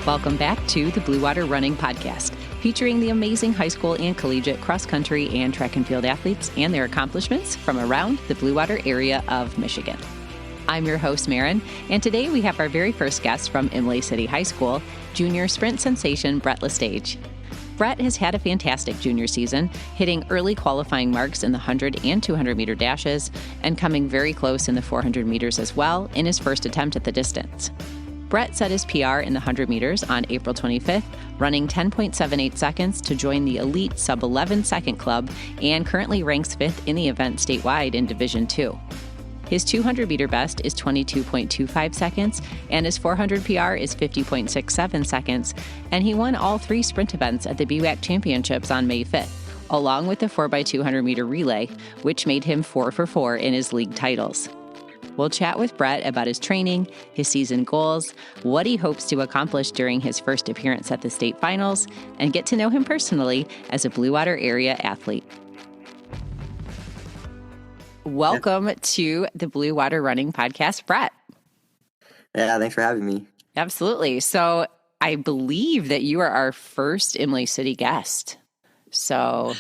Welcome back to the Blue Water Running Podcast, featuring the amazing high school and collegiate cross-country and track and field athletes and their accomplishments from around the Blue Water area of Michigan. I'm your host, Maren, and today we have our very first guest from Imlay City High School, junior sprint sensation Brett Lestage. Brett has had a fantastic junior season, hitting early qualifying marks in the 100 and 200 meter dashes, and coming very close in the 400 meters as well in his first attempt at the distance. Brett set his PR in the 100 meters on April 25th, running 10.78 seconds to join the elite sub-11 second club and currently ranks 5th in the event statewide in Division II. His 200 meter best is 22.25 seconds, and his 400 PR is 50.67 seconds, and he won all 3 sprint events at the BWAC Championships on May 5th, along with the 4x200 meter relay, which made him 4 for 4 in his league titles. We'll chat with Brett about his training, his season goals, what he hopes to accomplish during his first appearance at the state finals, and get to know him personally as a Blue Water area athlete. Welcome to the Blue Water Running Podcast, Brett. Yeah, thanks for having me. Absolutely. So I believe that you are our first Imlay City guest. So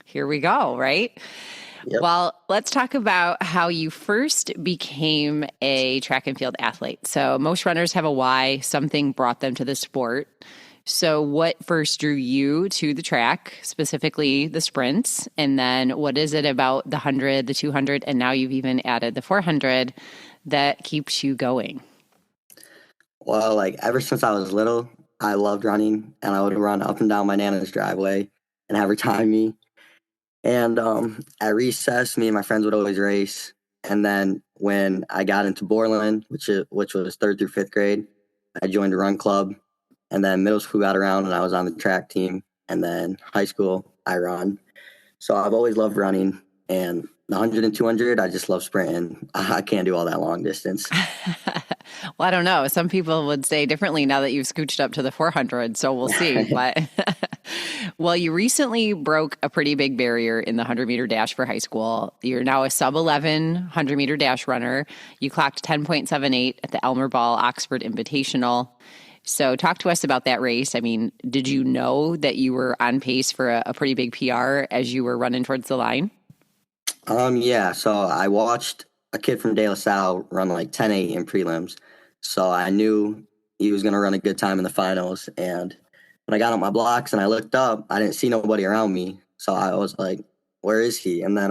here we go, right? Yep. Well, let's talk about how you first became a track and field athlete. So most runners have a why, something brought them to the sport. So what first drew you to the track, specifically the sprints? And then what is it about the 100, the 200, and now you've even added the 400 that keeps you going? Well, ever since I was little, I loved running, and I would run up and down my nana's driveway and have her time me. And at recess, me and my friends would always race. And then when I got into Borland, which was 3rd through 5th grade, I joined a run club. And then middle school got around and I was on the track team. And then high school, I run. So I've always loved running. And the 100 and 200, I just love sprinting. I can't do all that long distance. Well, I don't know. Some people would say differently now that you've scooched up to the 400. So we'll see. But well, you recently broke a pretty big barrier in the 100-meter dash for high school. You're now a sub-11 100-meter dash runner. You clocked 10.78 at the Elmer Ball Oxford Invitational. So talk to us about that race. I mean, did you know that you were on pace for a pretty big PR as you were running towards the line? Yeah. So I watched a kid from De La Salle run 10.8 in prelims. So I knew he was going to run a good time in the finals. And when I got on my blocks and I looked up, I didn't see nobody around me. So I was like, where is he? And then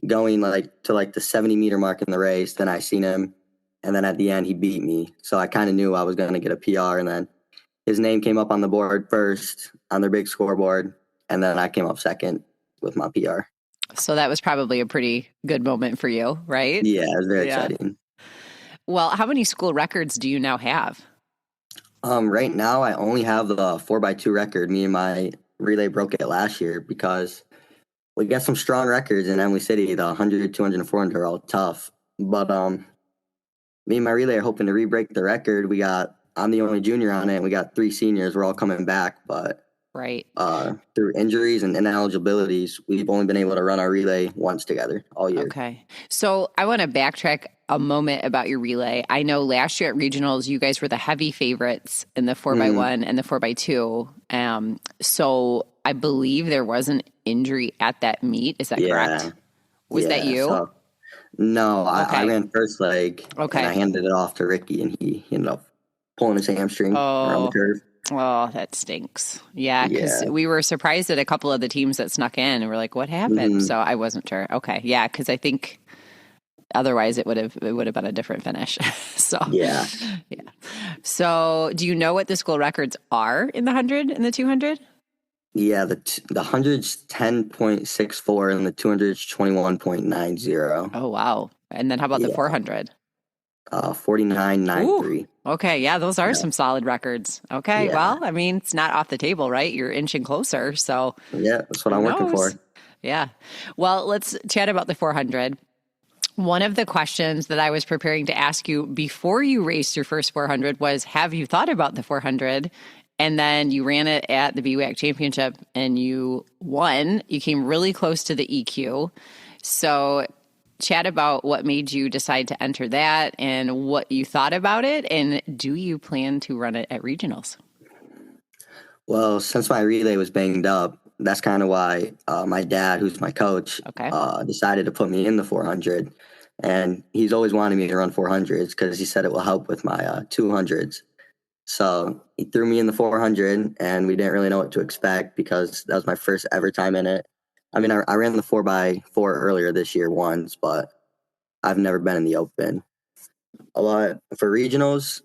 going to the 70-meter mark in the race, then I seen him. And then at the end, he beat me. So I kind of knew I was going to get a PR. And then his name came up on the board first on their big scoreboard. And then I came up second with my PR. So that was probably a pretty good moment for you, right? Yeah, it was very exciting. Well, how many school records do you now have? Right now, I only have the 4x2 record. Me and my relay broke it last year because we got some strong records in Imlay City. The 100, 200, and 400 are all tough. But me and my relay are hoping to re-break the record. I'm the only junior on it, and we got 3 seniors. We're all coming back, but right. Through injuries and ineligibilities, we've only been able to run our relay once together all year. Okay. So I want to backtrack a moment about your relay. I know last year at regionals, you guys were the heavy favorites in the 4x1 and the 4x2. So I believe there was an injury at that meet. Is that correct? Was that you? No, okay. I ran first leg. Okay. And I handed it off to Ricky, and he ended up pulling his hamstring around the curve. Oh, that stinks. Yeah, because we were surprised at a couple of the teams that snuck in, and we're like, what happened? Mm-hmm. So I wasn't sure. Okay. Yeah, because I think otherwise it would have been a different finish. Yeah. So do you know what the school records are in the 100 and the 200? Yeah, the 100's 10.64 and the 200's 21.90. Oh, wow. And then how about the 400? 49.93. Okay, yeah, those are some solid records. Okay, well, I mean, it's not off the table, right? You're inching closer, so. Yeah, that's what I'm working for. Yeah. Well, let's chat about the 400. One of the questions that I was preparing to ask you before you raced your first 400 was, have you thought about the 400? And then you ran it at the BWAC Championship and you won. You came really close to the EQ. So chat about what made you decide to enter that and what you thought about it. And do you plan to run it at regionals? Well, since my relay was banged up, that's kind of why my dad, who's my coach, Okay. decided to put me in the 400. And he's always wanted me to run 400s because he said it will help with my 200s. So he threw me in the 400, and we didn't really know what to expect because that was my first ever time in it. I mean, I ran the 4x4 earlier this year once, but I've never been in the open. For regionals,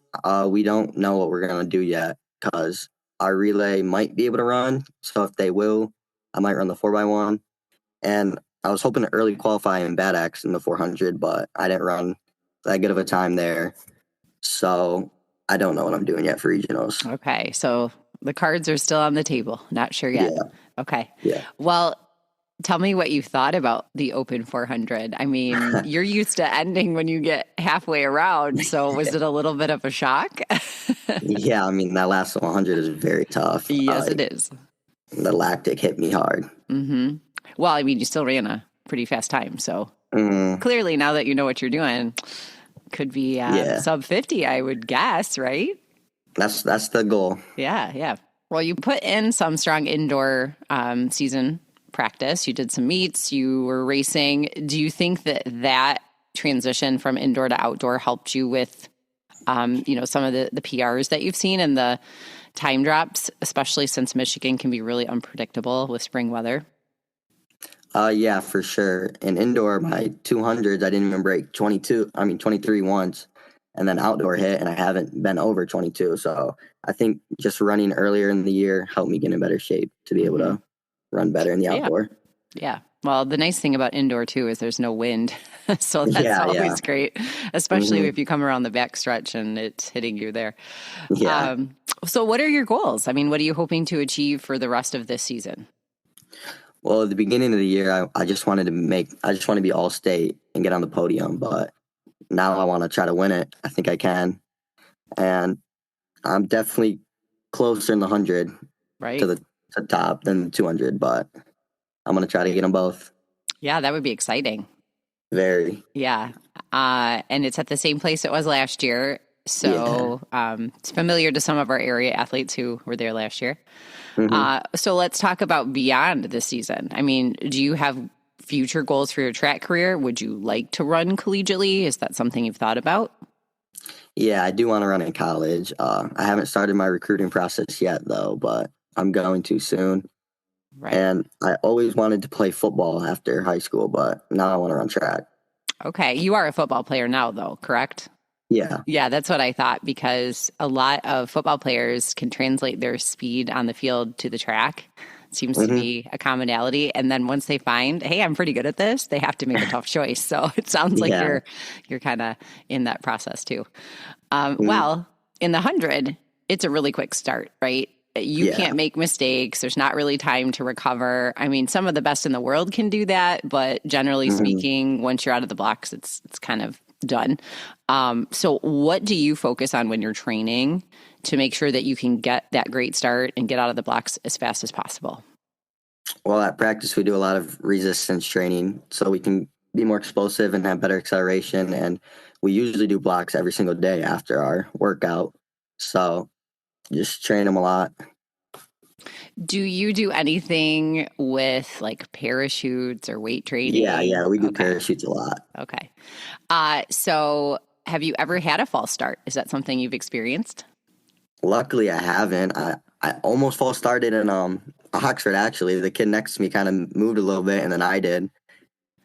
we don't know what we're going to do yet because our relay might be able to run. So if they will, I might run the 4x1. And I was hoping to early qualify in BWAC in the 400, but I didn't run that good of a time there. So I don't know what I'm doing yet for regionals. Okay. So the cards are still on the table. Not sure yet. Yeah. Okay. Yeah. Well, tell me what you thought about the open 400. I mean, you're used to ending when you get halfway around. So was it a little bit of a shock? Yeah. I mean, that last 100 is very tough. Yes, it is. The lactic hit me hard. Mm-hmm. Well, I mean, you still ran a pretty fast time. So clearly now that you know what you're doing, could be sub 50, I would guess, right? That's the goal. Yeah, yeah. Well, you put in some strong indoor season practice. You did some meets. You were racing. Do you think that transition from indoor to outdoor helped you with, some of the PRs that you've seen and the time drops, especially since Michigan can be really unpredictable with spring weather? Yeah, for sure. In indoor, my 200s, I didn't even break 23 once. And then outdoor hit, and I haven't been over 22. So I think just running earlier in the year helped me get in better shape to be able to run better in the outdoor. Yeah. Well, the nice thing about indoor, too, is there's no wind. So that's always great, especially if you come around the back stretch and it's hitting you there. Yeah. So what are your goals? I mean, what are you hoping to achieve for the rest of this season? Well, at the beginning of the year, I just wanted to be all state and get on the podium. But now I want to try to win it. I think I can. And I'm definitely closer in the 100 to the top than the 200, but I'm going to try to get them both. Yeah, that would be exciting. Very. Yeah. And it's at the same place it was last year. So it's familiar to some of our area athletes who were there last year. So let's talk about beyond this season. I mean, do you have future goals for your track career? Would you like to run collegiately? Is that something you've thought about? Yeah, I do want to run in college. I haven't started my recruiting process yet, though, but I'm going to soon. Right. And I always wanted to play football after high school, but now I want to run track. Okay. You are a football player now, though, correct? Yeah. Yeah, that's what I thought, because a lot of football players can translate their speed on the field to the track. It seems to be a commonality. And then once they find, hey, I'm pretty good at this, they have to make a tough choice. So it sounds like you're kind of in that process too. Well, in the 100, it's a really quick start, right? You can't make mistakes. There's not really time to recover. I mean, some of the best in the world can do that, but generally speaking, once you're out of the blocks, it's kind of done. So what do you focus on when you're training to make sure that you can get that great start and get out of the blocks as fast as possible? Well, at practice, we do a lot of resistance training so we can be more explosive and have better acceleration. And we usually do blocks every single day after our workout. So just train them a lot. Do you do anything with like parachutes or weight training? Yeah, we do parachutes a lot. Okay. So have you ever had a false start? Is that something you've experienced? Luckily, I haven't. I almost false started in Oxford, actually. The kid next to me kind of moved a little bit, and then I did.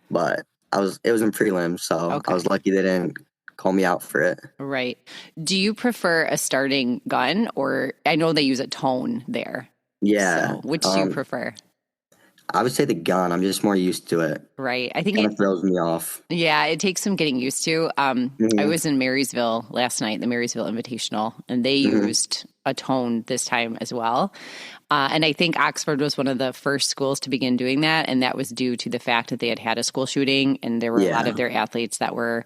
But it was in prelims, so I was lucky they didn't call me out for it. Right. Do you prefer a starting gun, or I know they use a tone there? Yeah. So which do you prefer? I would say the gun. I'm just more used to it. Right. I think it kind of throws me off. Yeah, it takes some getting used to. I was in Marysville last night, the Marysville Invitational, and they used a tone this time as well. And I think Oxford was one of the first schools to begin doing that, and that was due to the fact that they had a school shooting, and there were a lot of their athletes that were,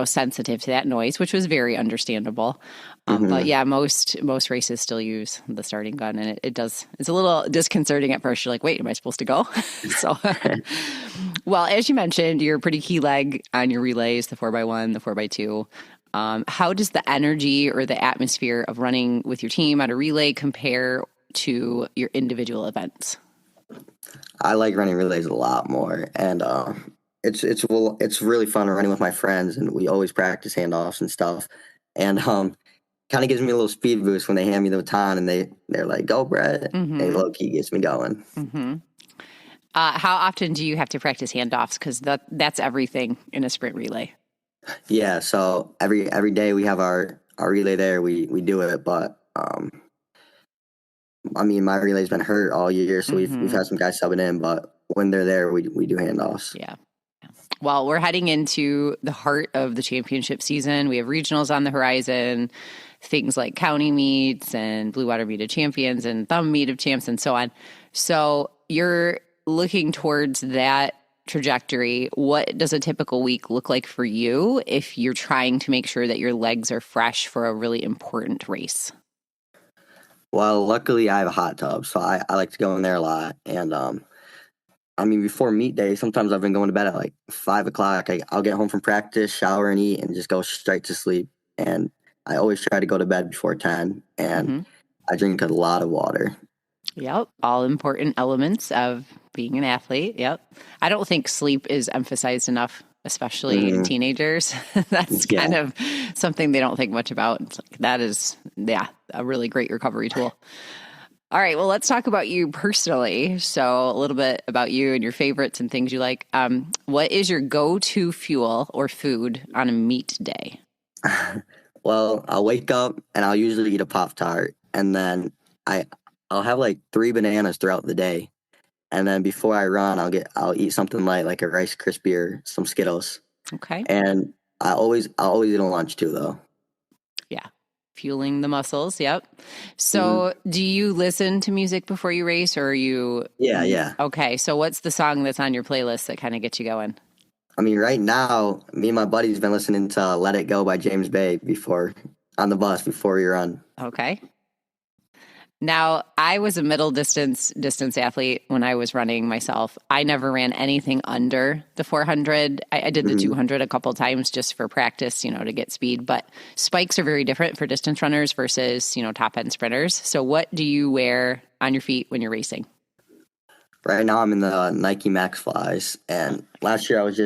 sensitive to that noise, which was very understandable. But yeah, most races still use the starting gun, and it's a little disconcerting at first. You're like, wait, am I supposed to go? So, Well, as you mentioned, you're a pretty key leg on your relays, the 4x1, the 4x2. How does the energy or the atmosphere of running with your team on a relay compare to your individual events? I like running relays a lot more, and it's really fun running with my friends, and we always practice handoffs and stuff. And kind of gives me a little speed boost when they hand me the baton and they're like, "Go, Brett!" Mm-hmm. And low key gets me going. Mm-hmm. How often do you have to practice handoffs? Because that's everything in a sprint relay. Yeah, so every day we have our relay there. We do it, but I mean, my relay's been hurt all year, so we've had some guys subbing in, but when they're there, we do handoffs. Yeah. Well, we're heading into the heart of the championship season. We have regionals on the horizon, things like county meets and Blue Water Meet of Champions and Thumb Meet of Champs and so on. So you're looking towards that trajectory. What does a typical week look like for you if you're trying to make sure that your legs are fresh for a really important race? Well, luckily I have a hot tub, so I like to go in there a lot. And I mean, before meet day, sometimes I've been going to bed at like 5 o'clock. I'll get home from practice, shower and eat, and just go straight to sleep. And I always try to go to bed before 10, and I drink a lot of water. Yep. All important elements of being an athlete. Yep. I don't think sleep is emphasized enough, especially in teenagers. That's kind of something they don't think much about. It's like, that is, a really great recovery tool. All right. Well, let's talk about you personally. So a little bit about you and your favorites and things you like. What is your go-to fuel or food on a meet day? Well, I'll wake up and I'll usually eat a Pop-Tart, and then I'll have like 3 bananas throughout the day. And then before I run, I'll eat something light like a Rice Krispie or some Skittles. Okay. And I'll always eat a lunch too, though. Yeah. Fueling the muscles. Yep. So do you listen to music before you race, or are you? Yeah. Okay. So what's the song that's on your playlist that kind of gets you going? I mean, right now, me and my buddy's been listening to Let It Go by James Bay on the bus before we run. Okay. Now, I was a middle distance athlete when I was running myself. I never ran anything under the 400. I did the 200 a couple times just for practice, to get speed. But spikes are very different for distance runners versus, top end sprinters. So what do you wear on your feet when you're racing? Right now, I'm in the Nike Max Flies, and last year I was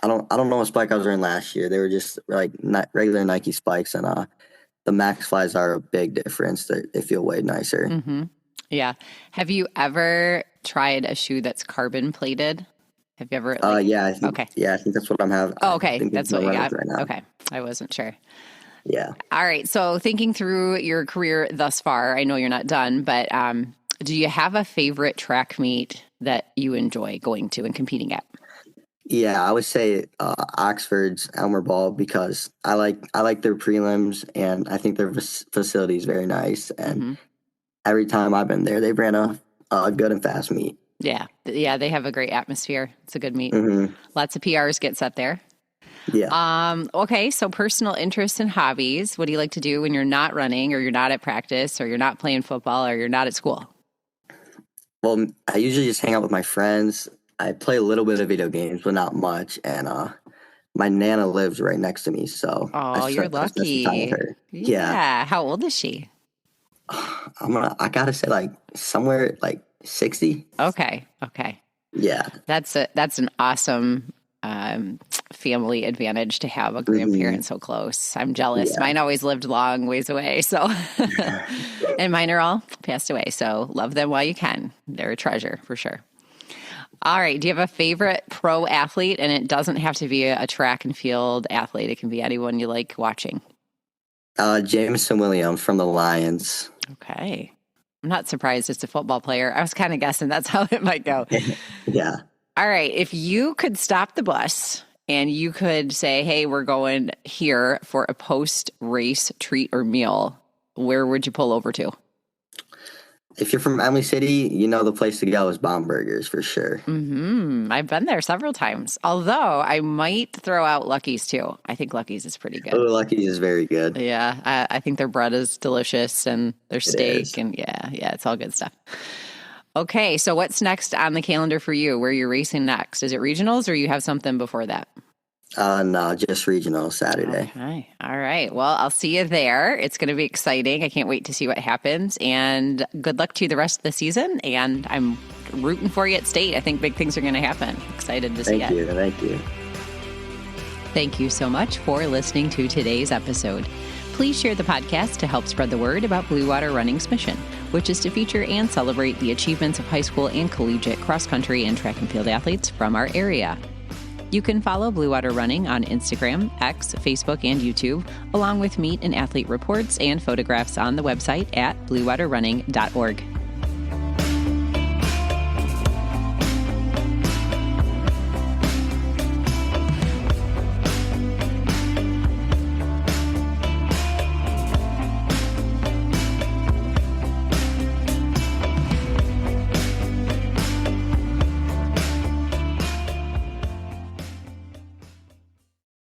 I don't know what spike I was wearing last year. They were just like regular Nike spikes, and the Max Flies are a big difference. They feel way nicer. Mm-hmm. Yeah. Have you ever tried a shoe that's carbon plated? Have you ever? Yeah. I think that's what I'm having. Oh, okay. That's what you got. Right now. Okay. I wasn't sure. Yeah. All right. So thinking through your career thus far, I know you're not done, but do you have a favorite track meet that you enjoy going to and competing at? Yeah, I would say Oxford's Elmer Ball, because I like their prelims, and I think their facility is very nice. And every time I've been there, they've ran a good and fast meet. Yeah, they have a great atmosphere. It's a good meet. Mm-hmm. Lots of PRs get set there. Yeah. Okay, so personal interests and hobbies. What do you like to do when you're not running, or you're not at practice, or you're not playing football, or you're not at school? Well, I usually just hang out with my friends. I play a little bit of video games, but not much. And my Nana lives right next to me, so you're lucky. I spend some time with her. Yeah. How old is she? I gotta say, like somewhere like 60. Okay. Yeah. That's an awesome family advantage to have a grandparent so close. I'm jealous. Yeah. Mine always lived long ways away, so and mine are all passed away. So love them while you can. They're a treasure for sure. All right. Do you have a favorite pro athlete? And it doesn't have to be a track and field athlete. It can be anyone you like watching. Jameson Williams from the Lions. Okay. I'm not surprised it's a football player. I was kind of guessing that's how it might go. Yeah. All right. If you could stop the bus and you could say, hey, we're going here for a post-race treat or meal, where would you pull over to? If you're from Imlay City, the place to go is Baumburgers for sure. I've been there several times. Although I might throw out Lucky's too. I think Lucky's is pretty good. Oh, Lucky's is very good. Yeah, I think their bread is delicious and their steak and yeah, it's all good stuff. Okay, so what's next on the calendar for you? Where you're racing next? Is it regionals or you have something before that? No, just regional Saturday. Okay. All right. Well, I'll see you there. It's going to be exciting. I can't wait to see what happens. And good luck to you the rest of the season. And I'm rooting for you at state. I think big things are going to happen. Excited to see it. Thank you. Thank you so much for listening to today's episode. Please share the podcast to help spread the word about Blue Water Running's mission, which is to feature and celebrate the achievements of high school and collegiate cross-country and track and field athletes from our area. You can follow Blue Water Running on Instagram, X, Facebook, and YouTube, along with meet and athlete reports and photographs on the website at bluewaterrunning.org.